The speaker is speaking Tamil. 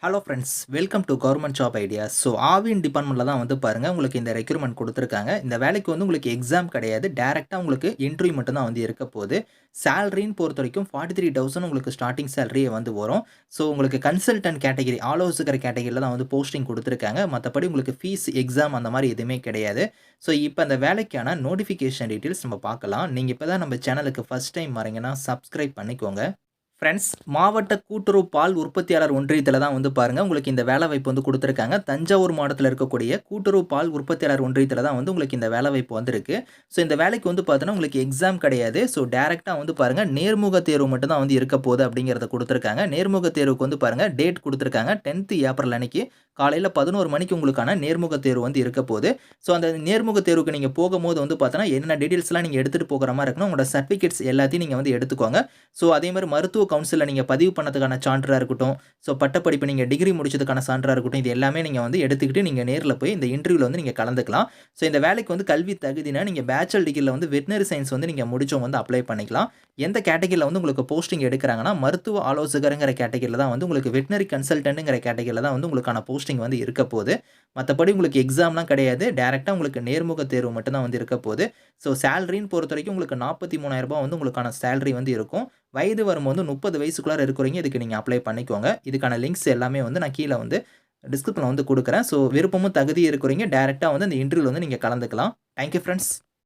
Hello friends, welcome to government job ideas. So Aavin டிபார்ட்மெண்ட்டில் தான் வந்து பாருங்கள் உங்களுக்கு இந்த ரெக்ரூட்மெண்ட் கொடுத்துருக்காங்க. இந்த வேலைக்கு வந்து உங்களுக்கு எக்ஸாம் கிடையாது. டேரெக்டாக உங்களுக்கு இன்டர்வியூ மட்டும் தான் வந்து இருக்க போகுது. சேலரின்னு பொறுத்த வரைக்கும் 43,000 உங்களுக்கு ஸ்டார்டிங் சேலரியே வந்து வரும். ஸோ உங்களுக்கு கன்சல்டன்ட் கேட்டகரி, ஆலோசகர் கேட்டகரியில் தான் வந்து போஸ்டிங் கொடுத்துருக்காங்க. மற்றபடி உங்களுக்கு ஃபீஸ், எக்ஸாம் அந்த மாதிரி எதுவுமே கிடையாது. ஸோ இப்போ அந்த வேலைக்கான நோட்டிஃபிகேஷன் டீட்டெயில்ஸ் நம்ம பார்க்கலாம். நீங்கள் இப்போ தான் நம்ம சேனலுக்கு ஃபஸ்ட் டைம் வரீங்கன்னா சப்ஸ்கிரைப் பண்ணிக்கோங்க. ஃப்ரெண்ட்ஸ், மாவட்ட கூட்டுறவு பால் உற்பத்தியாளர் ஒன்றியத்தில் தான் வந்து பாருங்கள் உங்களுக்கு இந்த வேலைவாய்ப்பு வந்து கொடுத்துருக்காங்க. தஞ்சாவூர் மாவட்டத்தில் இருக்கக்கூடிய கூட்டுறவு பால் உற்பத்தியாளர் ஒன்றியத்தில் தான் வந்து உங்களுக்கு இந்த வேலைவாய்ப்பு வந்திருக்கு. ஸோ இந்த வேலைக்கு வந்து பார்த்தீங்கன்னா உங்களுக்கு எக்ஸாம் கிடையாது. ஸோ டேரெக்டாக வந்து பாருங்கள் நேர்முக தேர்வு மட்டும் தான் வந்து இருக்க போகுது அப்படிங்கிறத கொடுத்துருக்காங்க. நேர்முக தேர்வுக்கு வந்து பாருங்கள் டேட் கொடுத்துருக்காங்க. 10th ஏப்ரல் அன்னைக்கு காலையில் 11 மணிக்கு உங்களுக்கான நேர்முக தேர்வு வந்து இருக்க போகுது. ஸோ அந்த நேர்முக தேர்வுக்கு நீங்கள் போகும்போது வந்து பார்த்தீங்கன்னா என்னென்ன டீட்டெயில்ஸ்லாம் நீங்கள் எடுத்துகிட்டு போகிற மாதிரி இருக்கணும், உங்களோட சர்டிஃபிகேட்ஸ் எல்லாத்தையும் நீங்கள் வந்து எடுத்துக்கோங்க. ஸோ அதே மாதிரி மருத்துவ கவுன்சிலில் நீங்கள் பதிவு பண்ணதுக்கான சான்றாக இருக்கட்டும், ஸோ பட்டப்படிப்பு நீங்கள் டிகிரி முடிச்சதுக்கான சான்றாக இருக்கட்டும், இது எல்லாமே நீங்கள் வந்து எடுத்துக்கிட்டு நீங்கள் நேரில் போய் இந்த இன்டர்வியூவில் வந்து நீங்கள் கலந்துக்கலாம். ஸோ இந்த வேலைக்கு வந்து கல்வி தகுதினா நீங்கள் பேச்சுலர் டிகிரியில் வந்து வெட்னரி சயின்ஸ் வந்து நீங்கள் முடிச்சவங்க வந்து அப்ளை பண்ணிக்கலாம். எந்த கேட்டகரியில் வந்து உங்களுக்கு போஸ்டிங் எடுக்கிறாங்கன்னா மருத்துவ ஆலோசகருங்கிற கேட்டகரியில் தான் வந்து உங்களுக்கு வெட்னரி கன்சல்டன்ட்டுங்கிற கேட்டகரியில் தான் வந்து உங்களுக்கான போஸ்டிங் வந்து இருக்க போகுது. மற்றபடி உங்களுக்கு எக்ஸாம்லாம் கிடையாது. டேரெக்டாக உங்களுக்கு நேர்முக தேர்வு மட்டும் தான் வந்து இருக்க போகுது. ஸோ சேலரின்னு பொறுத்த வரைக்கும் உங்களுக்கு ரூ. 43,000 வந்து உங்களுக்கான சேலரி வந்து இருக்கும். வயது வரும்போது 30 வயசுக்குள்ளார இருக்கிறவங்க இதுக்கு நீங்கள் அப்ளை பண்ணிக்கோங்க. இதுக்கான லிங்க்ஸ் எல்லாமே வந்து நான் கீழே வந்து டிஸ்கிரிப்ஷனில் வந்து கொடுக்குறேன். ஸோ விருப்பமும் தகுதி இருக்கிறவங்க டேரெக்டாக வந்து அந்த இன்டர்வியூவில் வந்து நீங்கள் கலந்துக்கலாம். Thank you friends.